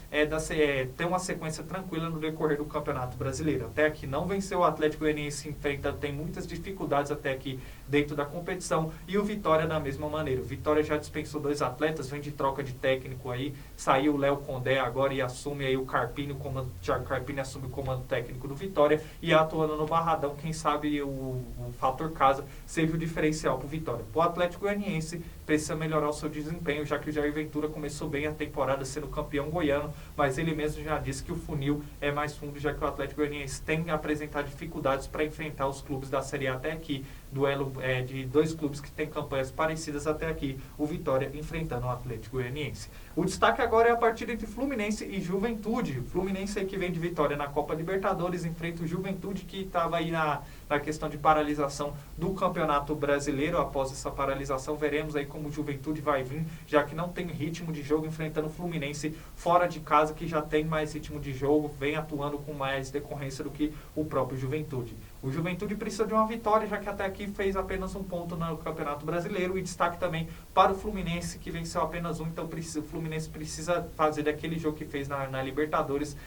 ter uma sequência tranquila no decorrer do Campeonato Brasileiro. Até aqui não venceu, o Atlético Goianiense tem muitas dificuldades até aqui dentro da competição, e o Vitória da mesma maneira. O Vitória já dispensou 2 atletas, vem de troca de técnico aí, saiu o Léo Condé agora e assume aí o Carpini, o Thiago Carpini assume o comando técnico do Vitória, e atuando no Barradão, quem sabe o fator casa seja o diferencial para o Vitória. O Atlético Goianiense precisa melhorar o seu desempenho, já que o Jair Ventura começou bem a temporada sendo campeão goiano, mas ele mesmo já disse que o funil é mais fundo, já que o Atlético Goianiense tem que apresentar dificuldades para enfrentar os clubes da Série A até aqui, duelo de 2 clubes que têm campanhas parecidas até aqui, o Vitória enfrentando o Atlético Goianiense. O destaque agora é a partida entre Fluminense e Juventude. O Fluminense aí que vem de vitória na Copa Libertadores enfrenta o Juventude, que estava aí na questão de paralisação do Campeonato Brasileiro. Após essa paralisação, veremos aí como o Juventude vai vir, já que não tem ritmo de jogo, enfrentando o Fluminense fora de casa, que já tem mais ritmo de jogo, vem atuando com mais decorrência do que o próprio Juventude. O Juventude precisa de uma vitória, já que até aqui fez apenas um ponto no Campeonato Brasileiro, e destaque também para o Fluminense, que venceu apenas um, então o Fluminense precisa fazer daquele jogo que fez na Libertadores,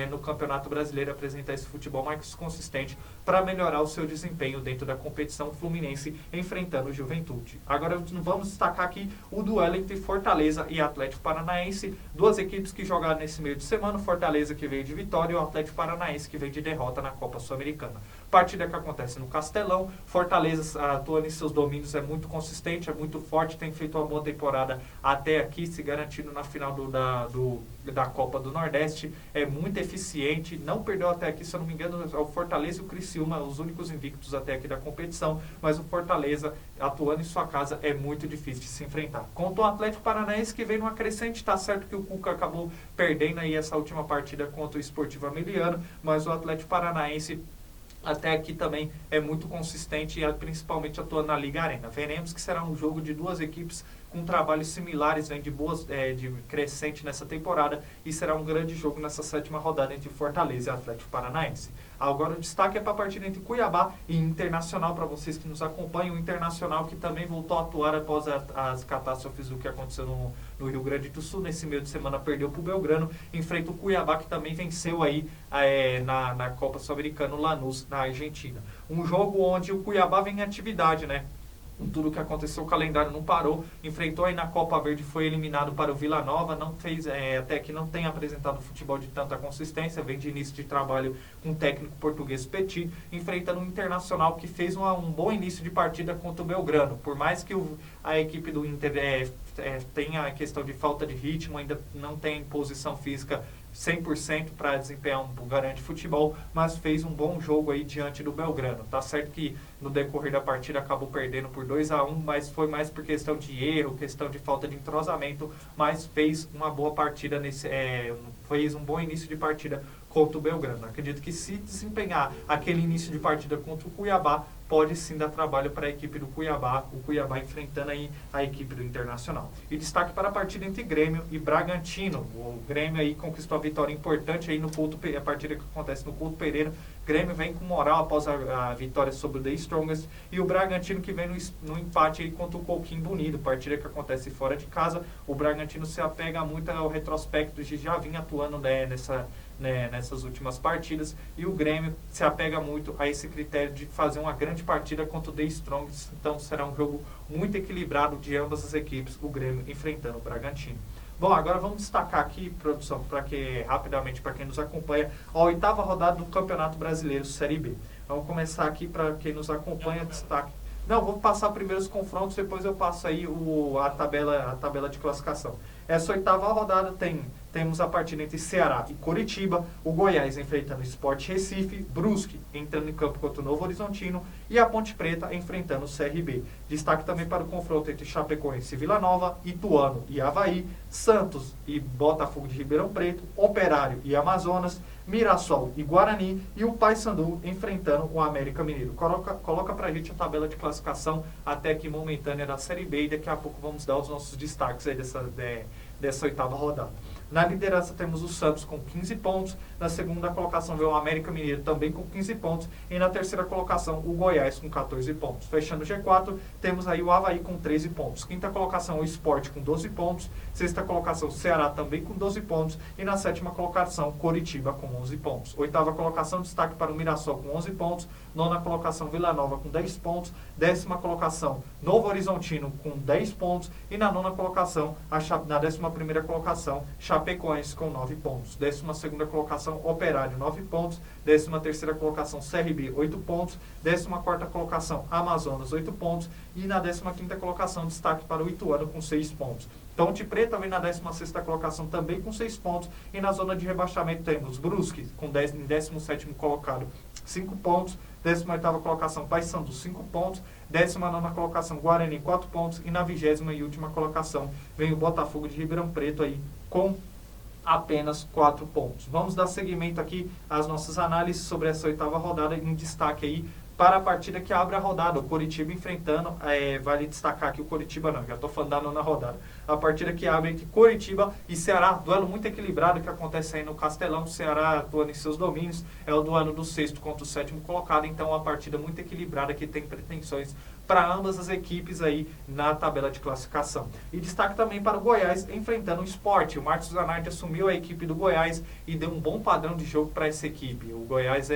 no Campeonato Brasileiro, apresentar esse futebol mais consistente para melhorar o seu desempenho dentro da competição. Fluminense enfrentando o Juventude. Agora vamos destacar aqui o duelo entre Fortaleza e Atlético Paranaense, duas equipes que jogaram nesse meio de semana, Fortaleza que veio de vitória e o Atlético Paranaense que veio de derrota na Copa Sul-Americana. Partida que acontece no Castelão, Fortaleza atuando em seus domínios, é muito consistente, é muito forte, tem feito uma boa temporada até aqui, se garantindo na final da Copa do Nordeste, é muito eficiente, não perdeu até aqui, se eu não me engano, é o Fortaleza e o Criciúma, os únicos invictos até aqui da competição, mas o Fortaleza, atuando em sua casa, é muito difícil de se enfrentar. Contra o Atlético Paranaense, que vem numa crescente, tá certo que o Cuca acabou perdendo aí essa última partida contra o Sportivo Emiliano, mas o Atlético Paranaense até aqui também é muito consistente, principalmente atuando na Liga Arena. Veremos que será um jogo de duas equipes com trabalhos similares, vem de crescente nessa temporada, e será um grande jogo nessa sétima rodada entre Fortaleza e Atlético Paranaense. Agora o destaque é para a partida entre Cuiabá e Internacional, para vocês que nos acompanham. O Internacional, que também voltou a atuar após as catástrofes do que aconteceu no Rio Grande do Sul. Nesse meio de semana perdeu para o Belgrano, enfrenta o Cuiabá, que também venceu aí na Copa Sul-Americana, o Lanús, na Argentina. Um jogo onde o Cuiabá vem em atividade, né? Tudo que aconteceu, o calendário não parou, enfrentou aí na Copa Verde, foi eliminado para o Vila Nova, não fez, até que não tem apresentado futebol de tanta consistência, vem de início de trabalho com o técnico português Petit, enfrentando um Internacional que fez um bom início de partida contra o Belgrano. Por mais que a equipe do Inter tenha a questão de falta de ritmo, ainda não tem posição física 100% para desempenhar um grande futebol, mas fez um bom jogo aí diante do Belgrano. Tá certo que no decorrer da partida acabou perdendo por 2-1, mas foi mais por questão de erro, questão de falta de entrosamento, mas fez uma boa partida, fez um bom início de partida contra o Belgrano. Acredito que se desempenhar aquele início de partida contra o Cuiabá, pode sim dar trabalho para a equipe do Cuiabá, o Cuiabá enfrentando aí a equipe do Internacional. E destaque para a partida entre Grêmio e Bragantino. O Grêmio aí conquistou a vitória importante aí a partida que acontece no Couto Pereira. Grêmio vem com moral após a vitória sobre o The Strongest, e o Bragantino que vem no empate aí contra o Coquimbo Unido, partida que acontece fora de casa. O Bragantino se apega muito ao retrospecto de já vinha atuando nessas últimas partidas, e o Grêmio se apega muito a esse critério de fazer uma grande partida contra o The Strongest. Então será um jogo muito equilibrado de ambas as equipes, o Grêmio enfrentando o Bragantino. Bom, agora vamos destacar aqui, produção, rapidamente para quem nos acompanha, a oitava rodada do Campeonato Brasileiro Série B. Vamos começar aqui para quem nos acompanha, destaque. Não, vou passar primeiro os confrontos, depois eu passo aí a tabela de classificação. Essa oitava rodada temos a partida entre Ceará e Coritiba, o Goiás enfrentando o Sport Recife, Brusque entrando em campo contra o Novo Horizontino e a Ponte Preta enfrentando o CRB. Destaque também para o confronto entre Chapecoense e Vila Nova, Ituano e Avaí, Santos e Botafogo de Ribeirão Preto, Operário e Amazonas, Mirassol e Guarani, e o Paysandu enfrentando o América Mineiro. Coloca pra gente a tabela de classificação até aqui momentânea da Série B, e daqui a pouco vamos dar os nossos destaques aí dessa oitava rodada. Na liderança temos o Santos com 15 pontos, na segunda colocação vem o América Mineiro também com 15 pontos, e na terceira colocação o Goiás com 14 pontos. Fechando o G4, temos aí o Avaí com 13 pontos. Quinta colocação o Sport com 12 pontos, sexta colocação o Ceará também com 12 pontos, e na sétima colocação Coritiba com 11 pontos. Oitava colocação, destaque para o Mirassol com 11 pontos, nona colocação Vila Nova com 10 pontos, décima colocação Novo Horizontino com 10 pontos, e na nona colocação, na 11ª colocação, Chapecoense com 9 pontos. 12ª colocação, Operário, 9 pontos. 13ª colocação, CRB, 8 pontos. 14ª colocação, Amazonas, 8 pontos. E na 15ª colocação, destaque para o Ituano com 6 pontos. Ponte Preta vem na 16ª colocação também com 6 pontos. E na zona de rebaixamento temos Brusque em 17º colocado, 5 pontos. 18ª colocação, Paysandu, 5 pontos. 19ª colocação, Guarani, 4 pontos. E na 20ª e última colocação vem o Botafogo de Ribeirão Preto aí com apenas 4 pontos. Vamos dar seguimento aqui às nossas análises sobre essa oitava rodada, em destaque aí para a partida que abre a rodada, o Coritiba enfrentando, vale destacar que o Coritiba não, já estou falando da nona rodada, a partida que abre entre Coritiba e Ceará, duelo muito equilibrado que acontece aí no Castelão, o Ceará atuando em seus domínios, é o duelo do sexto contra o sétimo colocado, então uma partida muito equilibrada que tem pretensões para ambas as equipes aí na tabela de classificação. E destaque também para o Goiás enfrentando o Sport. O Marcos Zanardi assumiu a equipe do Goiás e deu um bom padrão de jogo para essa equipe. O Goiás,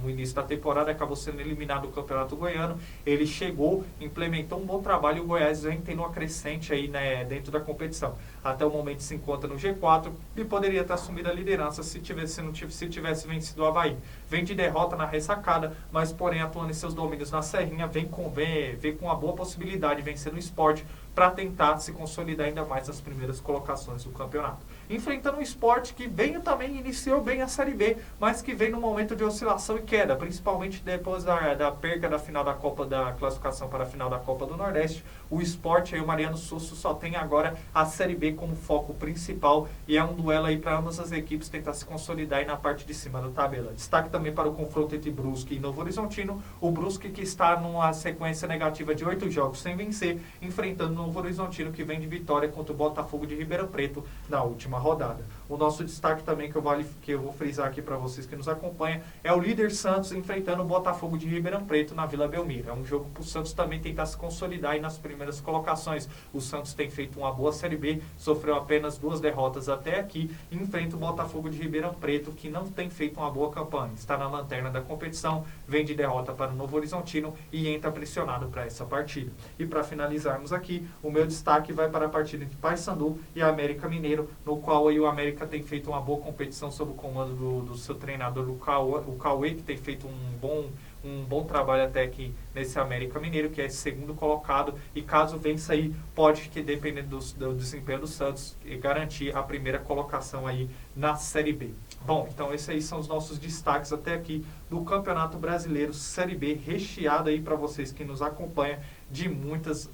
no início da temporada, acabou sendo eliminado do Campeonato Goiano. Ele chegou, implementou um bom trabalho e o Goiás vem tendo uma crescente aí, né, dentro da competição. Até o momento se encontra no G4 e poderia ter assumido a liderança se tivesse vencido o Avaí. Vem de derrota na ressacada, mas porém atuando em seus domínios na Serrinha, vem com uma boa possibilidade de vencer no Sport para tentar se consolidar ainda mais nas primeiras colocações do campeonato. Enfrentando um Sport que iniciou bem a Série B, mas que vem num momento de oscilação e queda, principalmente depois da perca da final da Copa da classificação para a final da Copa do Nordeste. O Sport, aí o Mariano Susso, só tem agora a Série B como foco principal e é um duelo aí para ambas as equipes tentar se consolidar aí na parte de cima da tabela. Destaque também para o confronto entre Brusque e Novo Horizontino. O Brusque que está numa sequência negativa de 8 jogos sem vencer, enfrentando o Novo Horizontino que vem de vitória contra o Botafogo de Ribeirão Preto na última rodada. O nosso destaque também que eu vou frisar aqui para vocês que nos acompanham é o líder Santos enfrentando o Botafogo de Ribeirão Preto na Vila Belmiro. É um jogo para o Santos também tentar se consolidar aí nas primeiras colocações. O Santos tem feito uma boa Série B, sofreu apenas 2 derrotas até aqui e enfrenta o Botafogo de Ribeirão Preto que não tem feito uma boa campanha. Está na lanterna da competição, vem de derrota para o Novo Horizontino e entra pressionado para essa partida. E para finalizarmos aqui, o meu destaque vai para a partida entre Paysandu e América Mineiro, no qual aí o América tem feito uma boa competição sob o comando do seu treinador, o Cauê, que tem feito um bom trabalho até aqui nesse América Mineiro, que é segundo colocado, e caso vença aí, pode, que dependendo do desempenho do Santos, garantir a primeira colocação aí na Série B. Bom, então esses aí são os nossos destaques até aqui do Campeonato Brasileiro Série B, recheado aí para vocês que nos acompanham de muitas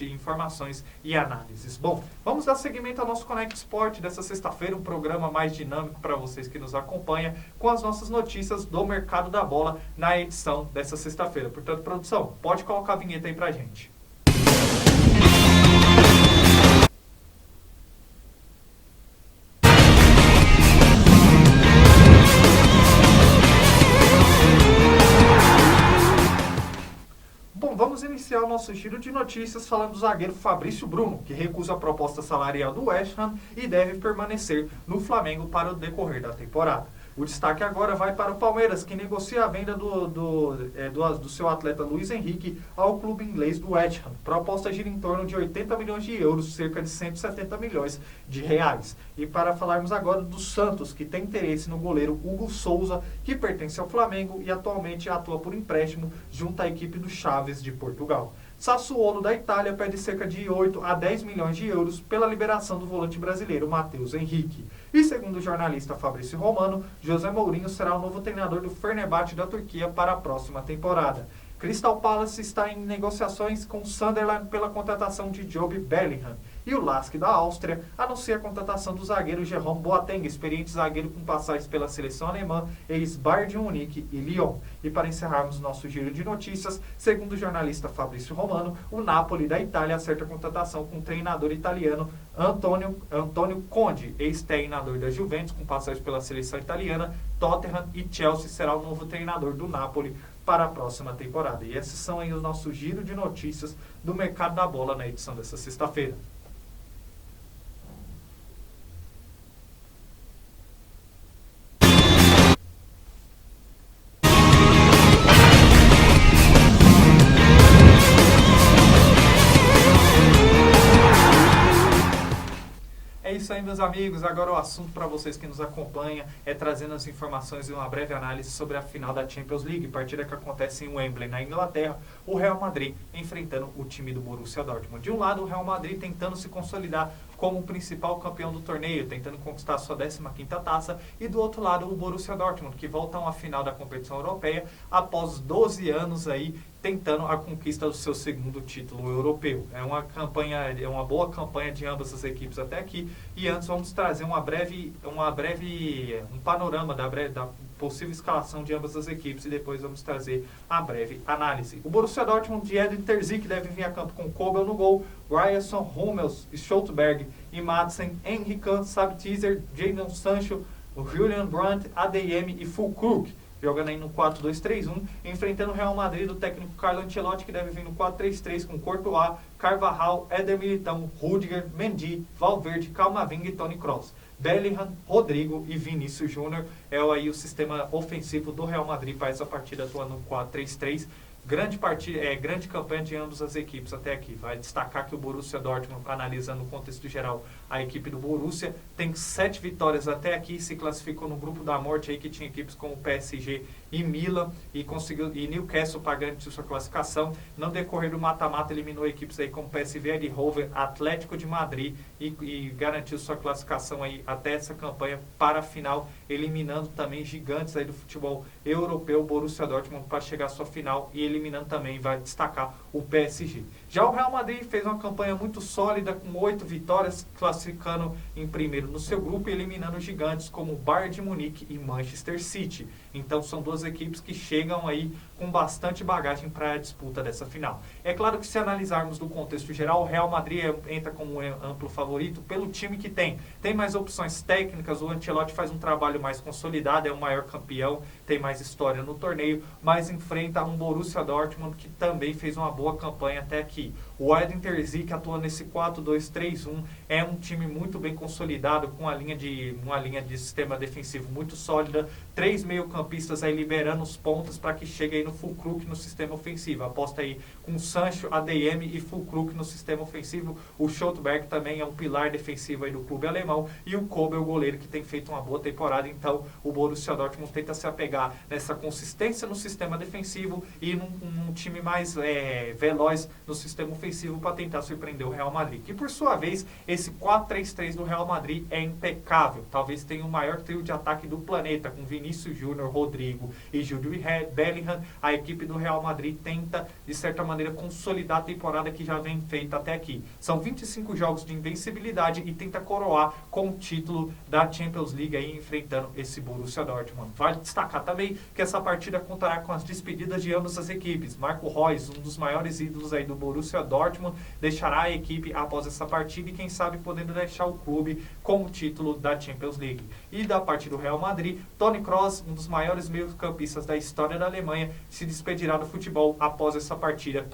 informações e análises. Bom, vamos dar seguimento ao nosso Conect Sport dessa sexta-feira, um programa mais dinâmico para vocês que nos acompanham, com as nossas notícias do mercado da bola na edição dessa sexta-feira. Portanto, produção, pode colocar a vinheta aí pra gente. Vamos iniciar o nosso giro de notícias falando do zagueiro Fabrício Bruno, que recusa a proposta salarial do West Ham e deve permanecer no Flamengo para o decorrer da temporada. O destaque agora vai para o Palmeiras, que negocia a venda do seu atleta Luiz Henrique ao clube inglês do West Ham. Proposta gira em torno de 80 milhões de euros, cerca de 170 milhões de reais. E para falarmos agora do Santos, que tem interesse no goleiro Hugo Souza, que pertence ao Flamengo e atualmente atua por empréstimo junto à equipe do Chaves de Portugal. Sassuolo da Itália pede cerca de 8 a 10 milhões de euros pela liberação do volante brasileiro Matheus Henrique. E segundo o jornalista Fabrício Romano, José Mourinho será o novo treinador do Fenerbahçe da Turquia para a próxima temporada. Crystal Palace está em negociações com Sunderland pela contratação de Job Bellingham. E o LASK da Áustria anuncia a contratação do zagueiro Jerome Boateng, experiente zagueiro com passagens pela seleção alemã, ex-Bayern de Munique e Lyon. E para encerrarmos nosso giro de notícias, segundo o jornalista Fabrício Romano, o Napoli da Itália acerta a contratação com o treinador italiano Antonio Conte, ex-treinador da Juventus com passagens pela seleção italiana, Tottenham e Chelsea será o novo treinador do Napoli para a próxima temporada. E esses são aí o nosso giro de notícias do mercado da bola na edição dessa sexta-feira. É isso aí, meus amigos. Agora o assunto para vocês que nos acompanham é trazendo as informações e uma breve análise sobre a final da Champions League, partida que acontece em Wembley, na Inglaterra, o Real Madrid enfrentando o time do Borussia Dortmund. De um lado, o Real Madrid tentando se consolidar como o principal campeão do torneio, tentando conquistar sua 15ª taça, e do outro lado o Borussia Dortmund, que volta a uma final da competição europeia após 12 anos aí tentando a conquista do seu segundo título europeu. É uma boa campanha de ambas as equipes até aqui, e antes vamos trazer um panorama possível escalação de ambas as equipes e depois vamos trazer a breve análise. O Borussia Dortmund de Edin Terzic deve vir a campo com Kobel no gol, Ryerson, Hummels, Stoltenberg e Madsen, Henry Kahn, Sabitzer, Jadon Sancho, Julian Brandt, ADM e Füllkrug, jogando aí no 4-2-3-1, enfrentando o Real Madrid do técnico Carlo Ancelotti, que deve vir no 4-3-3 com Courtois, Carvajal, Éder Militão, Rüdiger, Mendy, Valverde, Camavinga e Toni Kroos. Bellingham, Rodrigo e Vinícius Júnior é aí o sistema ofensivo do Real Madrid para essa partida, atuando no 4-3-3. Grande partida, grande campanha de ambas as equipes até aqui. Vai destacar que o Borussia Dortmund, analisando o contexto geral, a equipe do Borussia tem 7 vitórias até aqui, se classificou no grupo da morte aí, que tinha equipes como PSG e Milan e Newcastle para garantir sua classificação. No decorrer do mata-mata eliminou equipes aí como PSV Eindhoven, Atlético de Madrid e garantiu sua classificação aí até essa campanha para a final, eliminando também gigantes aí do futebol europeu, Borussia Dortmund, para chegar à sua final e eliminando também, vai destacar o PSG. Já o Real Madrid fez uma campanha muito sólida, com 8 vitórias, classificando em primeiro no seu grupo e eliminando gigantes como Bayern de Munique e Manchester City. Então são duas equipes que chegam aí com bastante bagagem para a disputa dessa final. É claro que se analisarmos do contexto geral, o Real Madrid entra como amplo favorito pelo time que tem. Tem mais opções técnicas, o Ancelotti faz um trabalho mais consolidado, é o maior campeão, tem mais história no torneio, mas enfrenta um Borussia Dortmund que também fez uma boa campanha até aqui. O Edin Terzic atua nesse 4-2-3-1, é um time muito bem consolidado, com uma linha de sistema defensivo muito sólida, 3 meio-campistas aí liberando os pontos para que chegue aí no Füllkrug no sistema ofensivo. Aposta aí com Sancho, ADM e Füllkrug no sistema ofensivo. O Stoltenberg também é um pilar defensivo aí do clube alemão e o Kobel, o goleiro, que tem feito uma boa temporada. Então o Borussia Dortmund tenta se apegar nessa consistência no sistema defensivo e num time mais veloz no sistema ofensivo para tentar surpreender o Real Madrid. Que por sua vez, esse 4-3-3 do Real Madrid é impecável. Talvez tenha o maior trio de ataque do planeta, com Vinícius Júnior, Rodrigo e Jude Bellingham. A equipe do Real Madrid tenta, de certa maneira, consolidar a temporada que já vem feita até aqui. São 25 jogos de invencibilidade e tenta coroar com o título da Champions League aí, enfrentando esse Borussia Dortmund. Vale destacar também que essa partida contará com as despedidas de ambas as equipes. Marco Reus, um dos maiores ídolos aí do Borussia Dortmund, deixará a equipe após essa partida e quem sabe podendo deixar o clube com o título da Champions League. E da parte do Real Madrid, Toni Kroos, um dos maiores meio-campistas da história da Alemanha, se despedirá do futebol após essa partida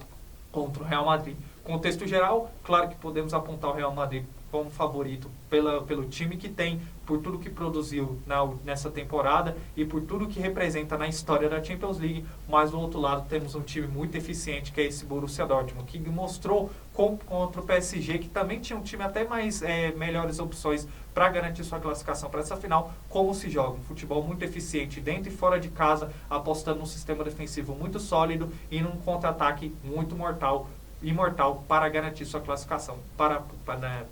contra o Real Madrid. Contexto geral, claro que podemos apontar o Real Madrid como favorito pelo time que tem, por tudo que produziu nessa temporada e por tudo que representa na história da Champions League, mas do outro lado temos um time muito eficiente, que é esse Borussia Dortmund, que mostrou contra o PSG, que também tinha um time até mais melhores opções para garantir sua classificação para essa final, como se joga um futebol muito eficiente dentro e fora de casa, apostando num sistema defensivo muito sólido e num contra-ataque muito imortal para garantir sua classificação para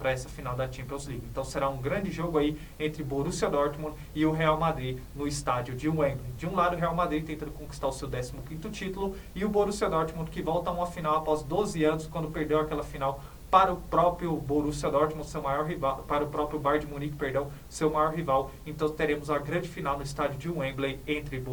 essa final da Champions League. Então será um grande jogo aí entre Borussia Dortmund e o Real Madrid no estádio de Wembley. De um lado, o Real Madrid tentando conquistar o seu 15º título e o Borussia Dortmund que volta a uma final após 12 anos, quando perdeu aquela final para o próprio Borussia Dortmund, seu maior rival, para o próprio Bayern de Munique, seu maior rival. Então teremos a grande final no estádio de Wembley entre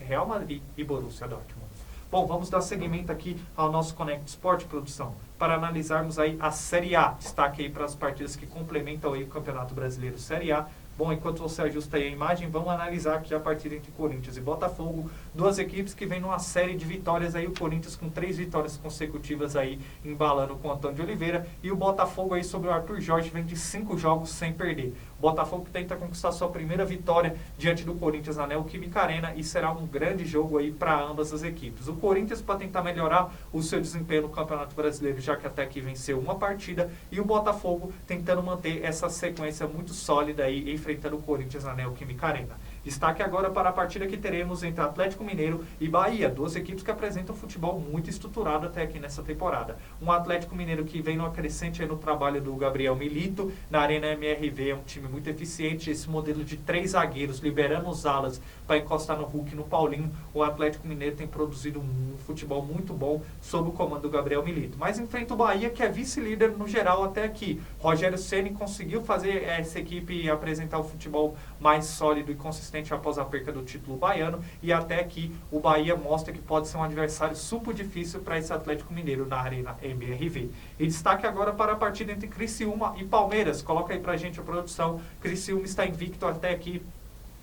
Real Madrid e Borussia Dortmund. Bom, vamos dar seguimento aqui ao nosso Connect Sport, produção, para analisarmos aí a Série A. Destaque aí para as partidas que complementam aí o Campeonato Brasileiro Série A. Bom, enquanto você ajusta aí a imagem, vamos analisar aqui a partida entre Corinthians e Botafogo. Duas equipes que vêm numa série de vitórias aí, o Corinthians com 3 vitórias consecutivas aí, embalando com o Antônio de Oliveira. E o Botafogo aí sobre o Arthur Jorge vem de 5 jogos sem perder. O Botafogo tenta conquistar sua primeira vitória diante do Corinthians na Neoquímica Arena e será um grande jogo aí para ambas as equipes. O Corinthians para tentar melhorar o seu desempenho no Campeonato Brasileiro, já que até aqui venceu uma partida, e o Botafogo tentando manter essa sequência muito sólida aí, enfrentando o Corinthians na Neoquímica Arena. Destaque agora para a partida que teremos entre Atlético Mineiro e Bahia, duas equipes que apresentam um futebol muito estruturado até aqui nessa temporada. Um Atlético Mineiro que vem no acrescente aí no trabalho do Gabriel Milito, na Arena MRV, é um time muito eficiente, esse modelo de 3 zagueiros, liberando os alas para encostar no Hulk e no Paulinho. O Atlético Mineiro tem produzido um futebol muito bom sob o comando do Gabriel Milito. Mas enfrenta o Bahia, que é vice-líder no geral até aqui. Rogério Ceni conseguiu fazer essa equipe apresentar um futebol mais sólido e consistente consistente após a perca do título baiano, e até aqui o Bahia mostra que pode ser um adversário super difícil para esse Atlético Mineiro na Arena MRV. E destaque agora para a partida entre Criciúma e Palmeiras. Coloca aí pra gente a produção. Criciúma está invicto até aqui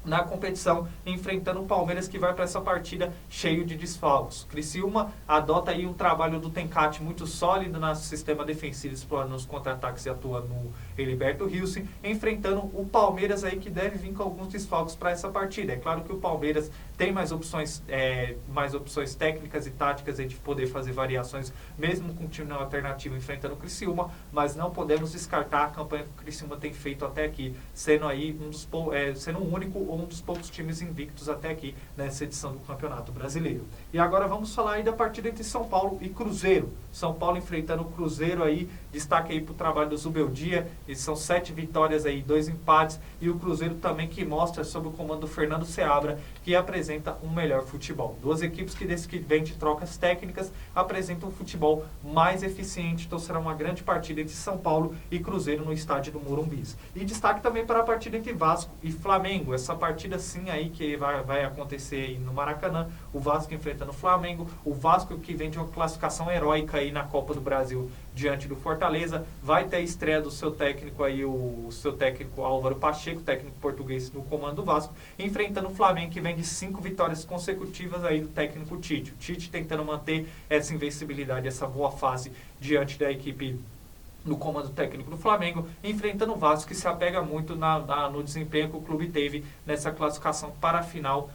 na competição, enfrentando o Palmeiras, que vai para essa partida cheio de desfalques. Criciúma adota aí um trabalho do Tencate muito sólido no sistema defensivo, explorando os contra-ataques e atuando no Heriberto Hilsen, enfrentando o Palmeiras aí, que deve vir com alguns desfalques para essa partida. É claro que o Palmeiras tem mais opções técnicas e táticas aí de poder fazer variações, mesmo com um time alternativo enfrentando o Criciúma, mas não podemos descartar a campanha que o Criciúma tem feito até aqui, sendo aí sendo o único um dos poucos times invictos até aqui nessa edição do Campeonato Brasileiro. E agora vamos falar aí da partida entre São Paulo e Cruzeiro. São Paulo enfrentando o Cruzeiro aí, destaque aí para o trabalho do Zubeldia, e são 7 vitórias aí, 2 empates, e o Cruzeiro também que mostra sob o comando do Fernando Seabra, que apresenta um melhor futebol. Duas equipes que desde que vem de trocas técnicas apresentam um futebol mais eficiente, então será uma grande partida entre São Paulo e Cruzeiro no estádio do Morumbi. E destaque também para a partida entre Vasco e Flamengo, essa partida sim aí que vai acontecer aí no Maracanã, o Vasco enfrentando o Flamengo, o Vasco que vem de uma classificação heróica aí na Copa do Brasil diante do Fortaleza, vai ter a estreia do seu técnico aí, o seu técnico Álvaro Pacheco, técnico português no comando do Vasco, enfrentando o Flamengo, que vem de 5 vitórias consecutivas aí do técnico Tite. O Tite tentando manter essa invencibilidade, essa boa fase diante da equipe no comando técnico do Flamengo, enfrentando o Vasco, que se apega muito no desempenho que o clube teve nessa classificação para a final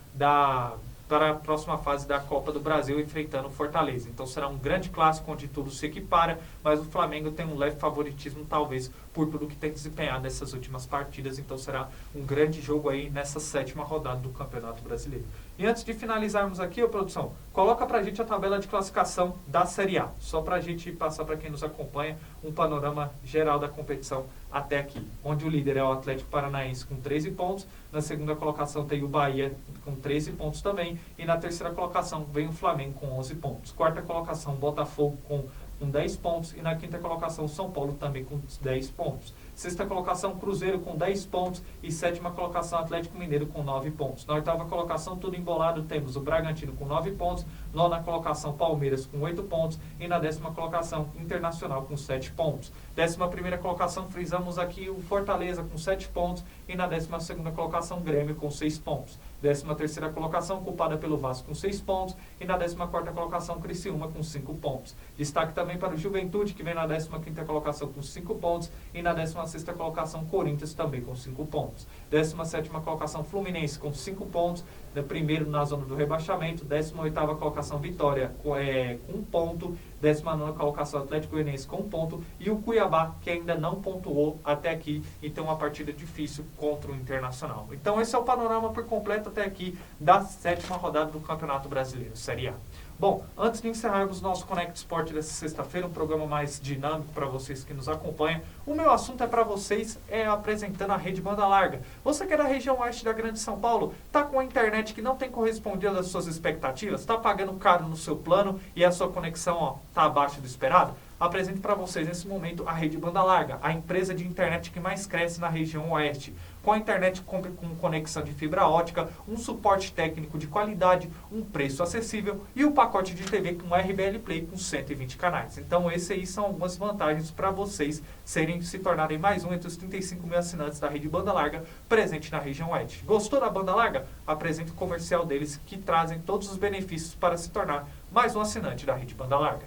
para a próxima fase da Copa do Brasil, enfrentando o Fortaleza. Então será um grande clássico onde tudo se equipara, mas o Flamengo tem um leve favoritismo, talvez por tudo que tem desempenhado nessas últimas partidas. Então será um grande jogo aí nessa 7ª rodada do Campeonato Brasileiro. E antes de finalizarmos aqui, produção, coloca pra gente a tabela de classificação da Série A, só pra gente passar para quem nos acompanha um panorama geral da competição até aqui, onde o líder é o Atlético Paranaense com 13 pontos, na segunda colocação tem o Bahia com 13 pontos também, e na terceira colocação vem o Flamengo com 11 pontos. Quarta colocação, Botafogo com 10 pontos, e na quinta colocação, São Paulo também com 10 pontos. Sexta colocação, Cruzeiro com 10 pontos, e sétima colocação, Atlético Mineiro com 9 pontos. Na oitava colocação, tudo embolado, temos o Bragantino com 9 pontos, nona colocação, Palmeiras com 8 pontos, e na 10ª colocação, Internacional com 7 pontos. 11ª colocação, frisamos aqui o Fortaleza com 7 pontos, e na 12ª colocação, Grêmio com 6 pontos. 13ª colocação, ocupada pelo Vasco com 6 pontos, e na 14ª colocação, Criciúma com 5 pontos. Destaque também para o Juventude, que vem na 15ª colocação com 5 pontos, e na 16ª colocação, Corinthians também com 5 pontos. 17ª colocação, Fluminense com 5 pontos, primeiro na zona do rebaixamento. 18ª colocação, Vitória com 1 ponto. 19ª colocação, Atlético Goianiense com 1 ponto, e o Cuiabá, que ainda não pontuou até aqui e tem uma partida difícil contra o Internacional. Então esse é o panorama por completo até aqui da 7ª rodada do Campeonato Brasileiro, Série A. Bom, antes de encerrarmos nosso Conect Sport dessa sexta-feira, um programa mais dinâmico para vocês que nos acompanham, o meu assunto é para vocês, apresentando a rede banda larga. Você que é da região oeste da Grande São Paulo, está com a internet que não tem correspondido às suas expectativas, está pagando caro no seu plano e a sua conexão está abaixo do esperado? Apresento para vocês nesse momento a rede banda larga, a empresa de internet que mais cresce na região oeste. Com a internet com conexão de fibra ótica, um suporte técnico de qualidade, um preço acessível e o pacote de TV com RBL Play com 120 canais. Então esses aí são algumas vantagens para vocês se tornarem mais um entre os 35 mil assinantes da rede banda larga presente na região oeste. Gostou da banda larga? Apresento o comercial deles que trazem todos os benefícios para se tornar mais um assinante da rede banda larga.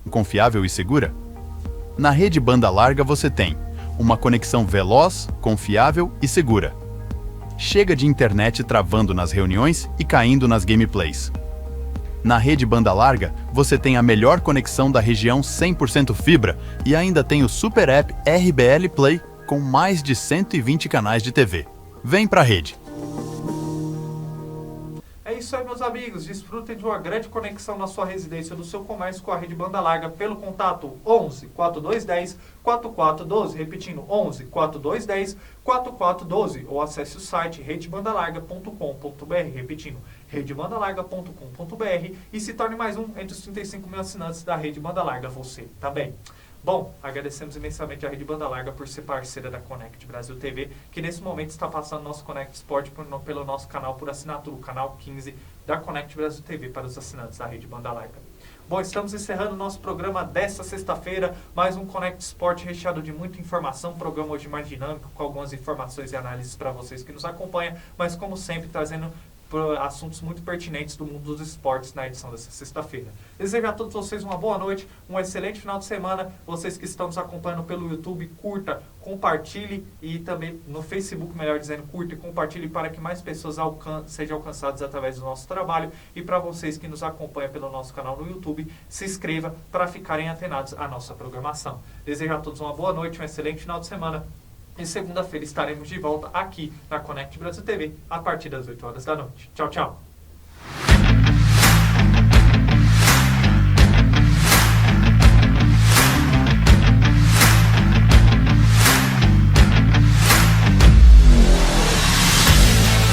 Confiável e segura? Na rede banda larga você tem uma conexão veloz, confiável e segura. Chega de internet travando nas reuniões e caindo nas gameplays. Na rede banda larga você tem a melhor conexão da região 100% fibra e ainda tem o super app RBL Play com mais de 120 canais de TV. Vem pra rede! É isso aí, meus amigos. Desfrutem de uma grande conexão na sua residência, no seu comércio com a rede banda larga pelo contato 11 4210 4412. Repetindo, 11 4210 4412. Ou acesse o site redebandalarga.com.br. Repetindo, redebandalarga.com.br e se torne mais um entre os 35 mil assinantes da rede banda larga. Você também. Bom, agradecemos imensamente a Rede Banda Larga por ser parceira da Connect Brasil TV, que nesse momento está passando nosso Connect Sport pelo nosso canal por assinatura, o canal 15 da Connect Brasil TV para os assinantes da Rede Banda Larga. Bom, estamos encerrando o nosso programa desta sexta-feira, mais um Connect Sport recheado de muita informação, programa hoje mais dinâmico, com algumas informações e análises para vocês que nos acompanham, mas como sempre trazendo assuntos muito pertinentes do mundo dos esportes na edição dessa sexta-feira. Desejo a todos vocês uma boa noite, um excelente final de semana. Vocês que estão nos acompanhando pelo YouTube, curta, compartilhe e também no Facebook, melhor dizendo, curta e compartilhe para que mais pessoas sejam alcançadas através do nosso trabalho. E para vocês que nos acompanham pelo nosso canal no YouTube, se inscreva para ficarem atenados à nossa programação. Desejo a todos uma boa noite, um excelente final de semana. E segunda-feira estaremos de volta aqui na Connect Brasil TV a partir das 8 horas da noite. Tchau, tchau.